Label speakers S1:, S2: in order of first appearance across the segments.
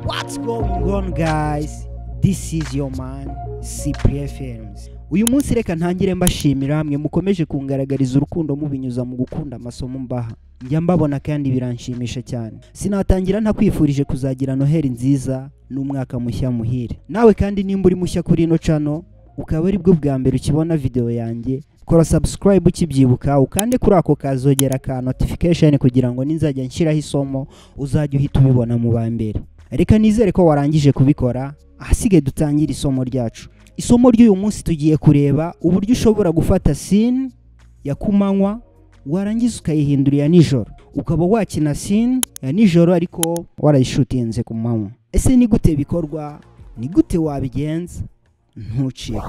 S1: What's going on, guys? This is your man Cyprien Films. Uyu munsi reka ntangire mbashimira hamwe mukomeje kungaragariza urukundo mubinyuza mu gukunda amasomo mbaha. Njya mbabona kandi biranshimisha cyane. Sinatangira nta kwifurije kuzagira Noheli nziza n'umwaka mushya muhire. Nawe kandi nimba uri mushya kuri ino channel ukaba ari bwo bwa mbere ukibona video yanjye, kora subscribe ukibyibuka ukande kuri ako kazogera ka notification kugira ngo ninzajya nshiraho isomo uzajya uhita ubibona mu bambere. Reka nizere ko warangije kubikora, ahasige dutangira isomo ryacu. Isomo ry'uyu munsi tugiye kureba uburyo ushobora gufata scene ya kumanywa warangiza ukayihindurira nijoro, ukaba wakina scene ya nijoro ariko warayishutinze ku manywa. Ese ni gute bikorwa? Ni gute wabigenza? Ntucike.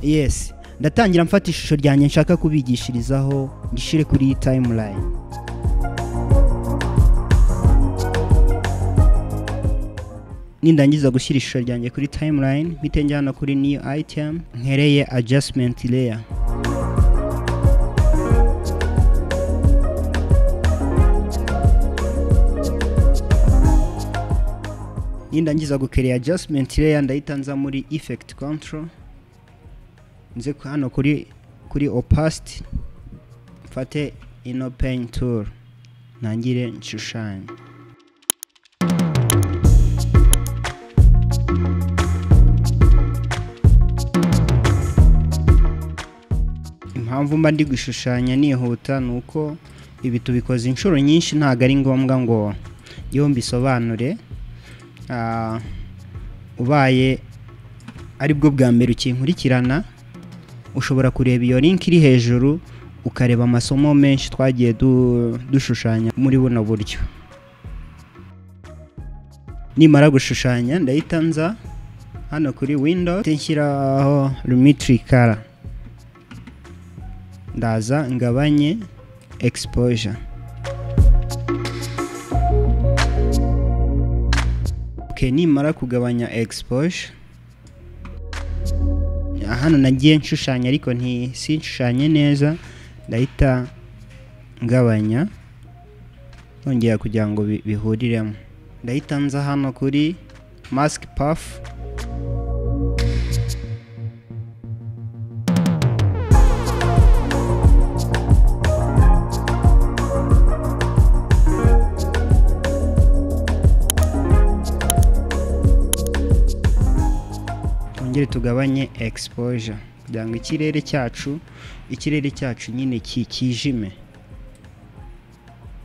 S1: Yes, ndatangira mfata ishusho ryanjye nshaka kubigishirizaho ngishire kuri timeline. Nindangiza gushyira ishusho ryanjye kuri timeline, mpite njyana kuri new item, nkereye adjustment layer. Nindangiza gukereya adjustment layer, ndahita nza muri effect control, nze hano kuri opacity, mfate ino pen tool, ntangire nshushanya. Impamvu mba ndi gushushanya nihuta nuko ibi tubikoze inshuro nyinshi ntago ari ngombwa ngo yo mbisobanure. Ubaye ari bwo bwa mbere ukinkurikirana, ushobora kureba iyo link iri hejuru ukareba amasomo menshi twagiye dushushanya muri buno buryo. Nimara gushushanya ndahita nza hano kuri window, nshyiraho geometry color, ndaza ngabanye exposure. Nimara kugabanya exposure, hano nagiye nshushanya ariko sinshushanye neza, ndahita ngabanya nongera kugira ngo bihuriremo. Ndahita nza hano kuri mask path, tugabanye exposure kugira ngo ikirere cyacu nyine kijime,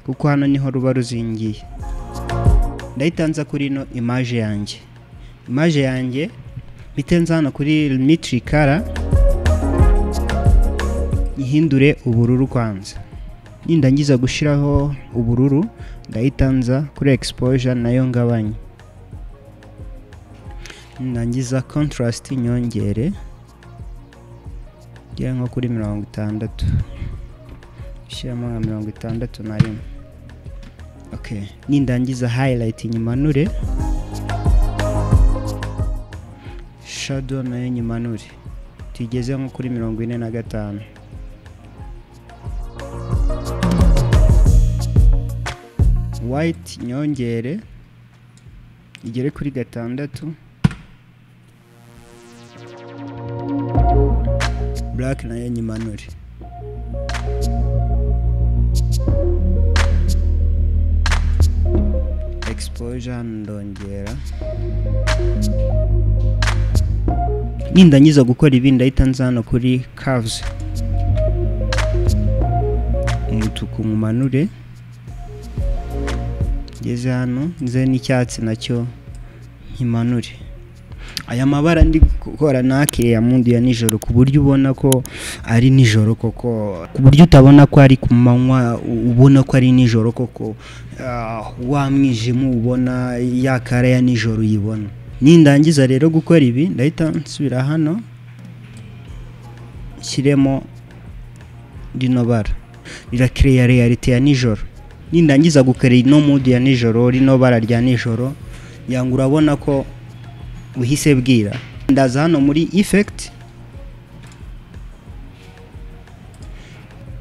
S1: kuko hano niho ruba ruzingiye. Ndahita nza kuri no image yanjye bitenza hano kuri geometry color, ihindure ubururu kwanza. Nindangiza gushiraho ubururu, ndahita nza kuri exposure nayo ngabanye. Nangiza contrast nyongere ngira nko kuri 60, shiramo 61. Okay, nindangiza highlight nyimanure, shadow nayo nyimanure, tigeze nko kuri 45. White nyongere igere kuri 6. Black nayo nyimanure. Exposure ndongera. Nindangiza gukora ibi ndahita nzana kuri curves, umutuku nkumanure, ngeze hano nze n'icyatsi nacyo nkimanure. Aya mabara ndi gukora nakire ya mundi ya nijoro, ku buryo ubona ko ari nijoro koko, ku buryo utabona ko ari ku manywa, ubona ko ari nijoro koko. Wa mwijima ubona yakara ya nijoro uyibona. Nindangiza rero gukora ibi ndahita nsubira hano nshyiremo rino bara, rirakreya reality ya nijoro. Nindangiza gukora ino mood ya nijoro, rino bara rya nijoro, yangu urabona ko uhise bwira. Ndaza hano muri effect,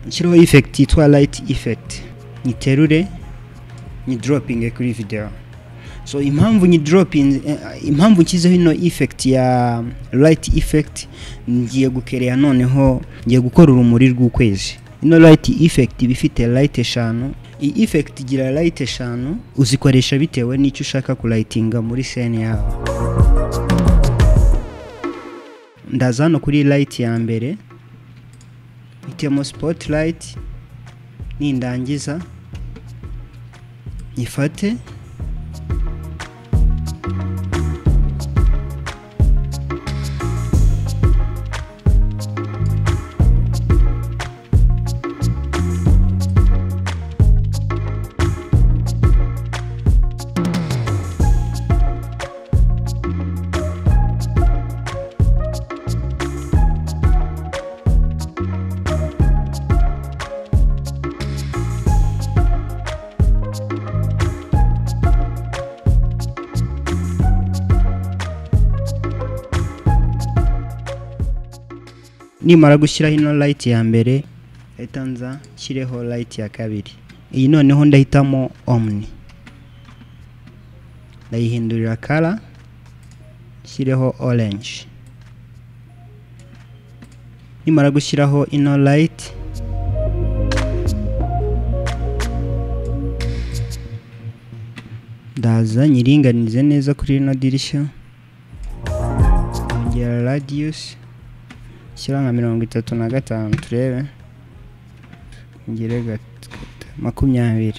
S1: nshyiraho effect yitwa light effect. nyiterure dropping kuri video. So impamvu nshyizeho ino effect ya light effect, ngiye gukerea noneho ngiye gukora urumuri rw'ukwezi. Ino light effect bifite light 5. Iyi effect igira light 5 uzikoresha bitewe n'icyo ushaka kulightinga muri scene yawe. Ndaza hano kuri light ya mbere, hitemo spotlight, nindangiza ifate nimara gushyiraho ino light ya mbere, ahita nza nshyireho light ya kabiri. Iyi noneho ndahitamo omni, ndayihindurira color, nshyireho orange. Nimara gushyiraho ino light, ndaza nyiringanize neza kuri ino dirishya, ongera radius shyira nka 35 turebe, ngire 20.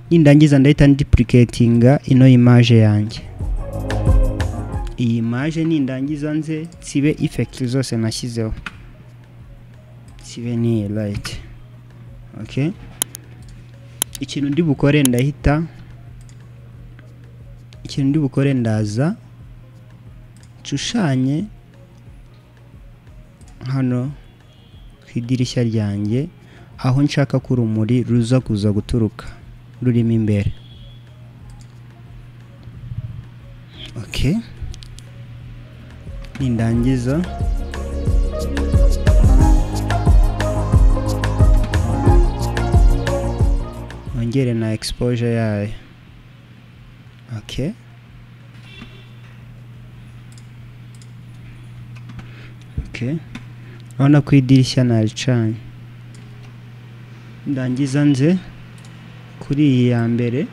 S1: Nindangiza ndahita duplicatinga ino image yanjye. Iyi image nindangiza nze sibe effect zose nashyizeho, sibe ni light. Okay, ikintu ndi bukore ndaza nshushanye hano ku idirishya ryanjye aho nshaka ko urumuri ruza kuza guturuka rurimo imbere. Okay, nindangiza ongere na exposure yayo. Okay, urabona ko idirishya naricanye. Ndangiza nze kuri iyi ya mbere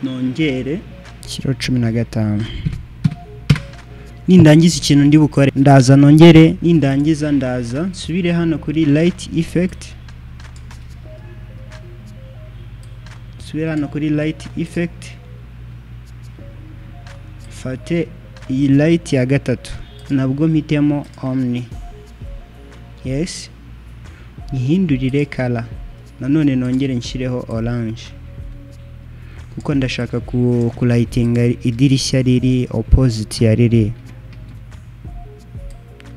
S1: nongere kiro 15. Nindangiza ikintu ndi bukore ndaza nongere, nindangiza ndaza nsubire hano kuri light effect, fate iyi light ya gatatu, nabwo mpitemo omni. Yes, nhindurire color, nanone nongere nshireho orange kuko ndashaka kulightinga idirishya riri opposite ya riri.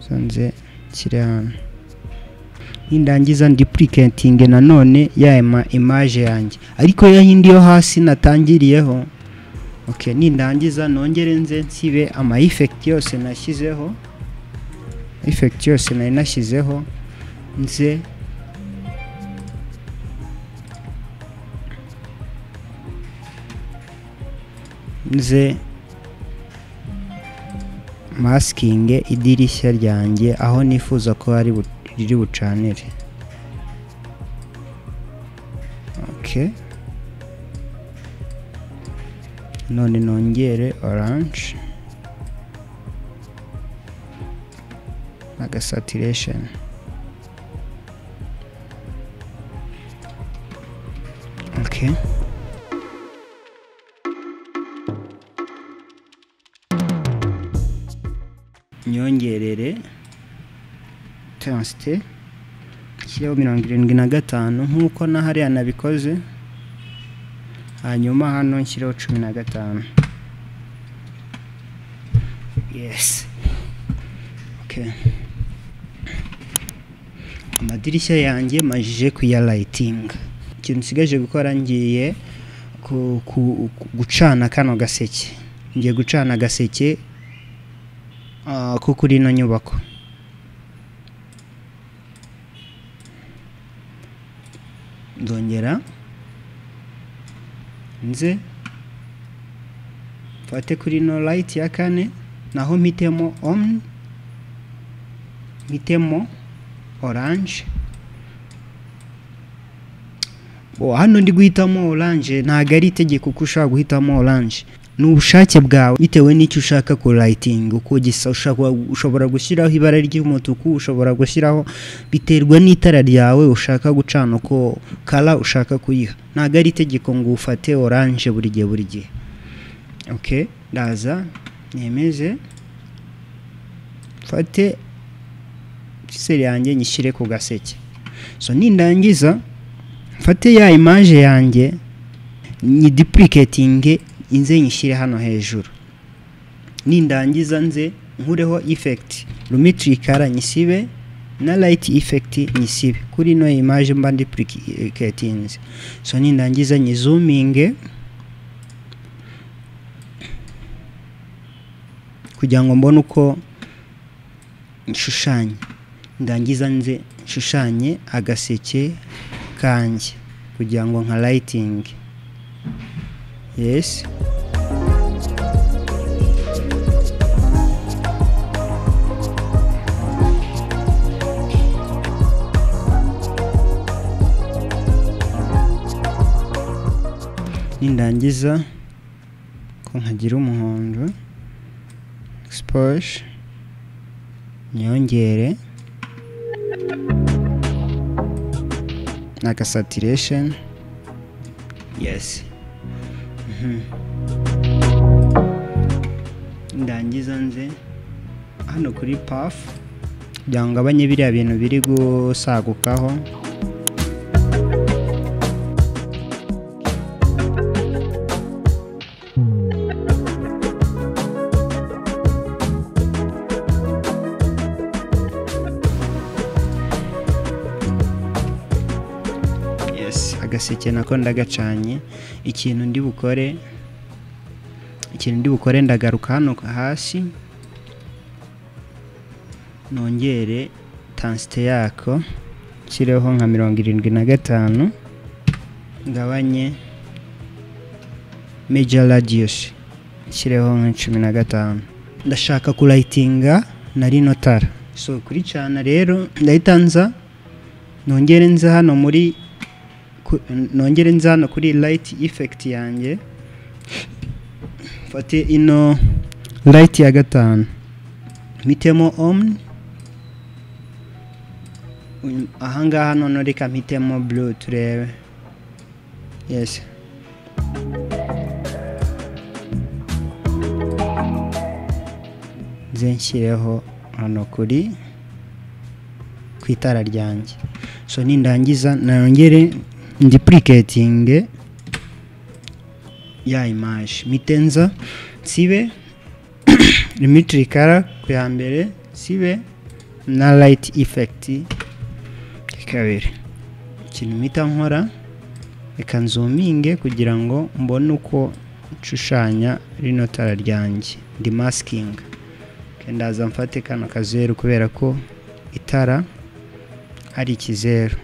S1: Sanze kire hano, nindangiza duplicating nanone ya image yanjye ariko yahindi yo hasi natangiriyeho. Okay, nindangiza nongere nze nsibe ama effect yose nashyizeho, nze masking idirishya ryanjye aho nifuza ko riri bucanire. Okay, none nongere orange aga saturation. Okay, nyongerere intensity kiriho 75 nkuko na hariya nabikoze, hanyuma hano nshyiraho 15. Yes, okay, amadirishya yanjye majije kuya lighting. Ikintu nsigaje gukora ngiye gucana kano gaseke, ngiye gucana gaseke ko kuri ino nyubako. ndongera nze mfate kuri no light ya kane naho mpitemo mpitemo orange. Hano ndi guhitamo orange ntago ari itegeko ko ushaka guhitamo orange, ni ubushake bwawe bitewe n'icyo ushaka ku lighting uko gisa. Ushobora gushyiraho ibara ry'umutuku, ushobora gushyiraho, biterwa n'itara ryawe ushaka gucana uko kala ushaka kuyiha. Ntago ari itegeko ngo ufate orange buri gihe. Okay, ndaza nemeze mfate seri yanjye nyishyire ku gaseke. So nindangiza mfate ya image yanjye ni duplicating inze nyishyire hano hejuru. Nindangiza nze nkureho effect lumetri kara nyisibe na light effect nyisibe kuri no image mba duplicating. So nindangiza nyizooming kugira ngo mbone uko nshushanya. Ndangiza nze nshushanye agaseke kanjye kugira ngo nka lighting. Yes, nindangiza ko nkagira umuhondo exposure nyongere naka saturation. Yes, ndangiza nze hano kuri path kugira ngo abanye biriya bintu biri gusagukaho. Agaseke nako ndagacanye. Ikintu ndi bukore ndagaruka hano hasi nongere intensity yako kireho nka 75, ngabanye major radius kireho nka 15. Ndashaka ku lightinga na rino tara. So kuri cyana rero ndahitanza nongere nza hano muri kuri light effect yanjye fate ino light ya gatanu mitemo ahangaha none reka mitemo blue turebe. Yes, nshyireho hano kuri kwitara ryanjye. So nindangiza nongere duplicating ya image mitenza sibe lumetri kara kwa mbere sibe na light effect kabiri. Ikintu mita nkora reka zooming kugira ngo mbone uko nshushanya rino tara ryanjye. Ndi masking kendaza mfate kano kazeru kubera ko itara ari ikizeru.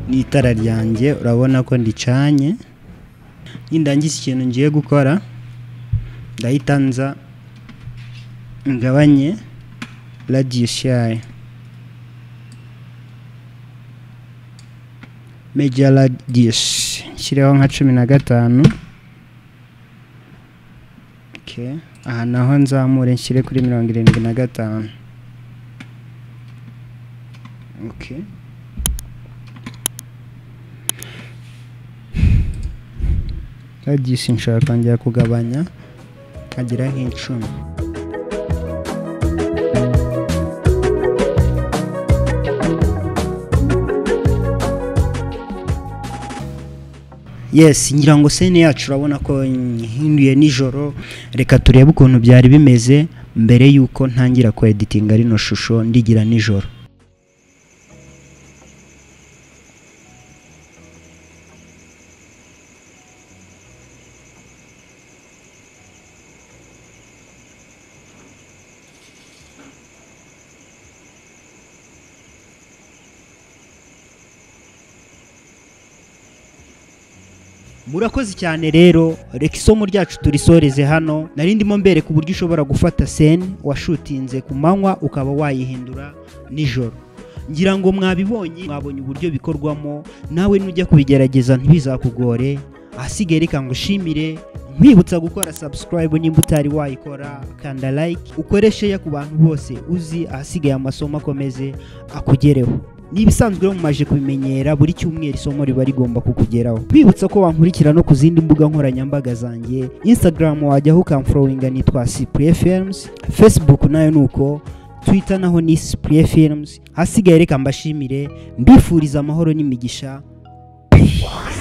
S1: Itara ryanjye urabona ko ndicanye. Nindangiza ikintu ngiye gukora ndahitanza ngabanye radius yayo, major radius nshyireho nka 15. Okay, aha naho nzamure nshyire kuri 75. Okay, radius nshaka njya kugabanya kagira nk'icumi. Yes, ngira ngo sene yacu urabona ko hinduye nijoro. Reka turebe ukuntu byari bimeze mbere yuko ntangira ko editinga rino shusho ndigira nijoro. Murakoze cyane rero, reka isomo ryacu turisoreze hano. Nari ndimo mbere ku buryo ushobora gufata scene washutinze ku manywa ukaba wayihindura nijoro. Ngira ngo mwabibonye, mwabonye uburyo bikorwamo, nawe nujya kubigerageza ntibizakugore. Ahasigaye reka ngushimire, nkwibutsa gukora subscribe nimba utari wayikora, kanda like, ukoreshe ya ku bantu bose uzi, ahasigaye amasomo akomeze akugereho. Nibisanzwe rero mumaje kubimenyera, buri cyumweru isomo riba rigomba kukugeraho. Bibutsa ko wankurikira no ku zindi mbuga nkoranyambaga zanjye. Instagram wajyaho ukamfollowinga nitwa Cyprien Films, Facebook nayo nuko, Twitter naho ni Cyprien Films. Hasigaye reka mbashimire, mbifuriza amahoro n'imigisha. Peace.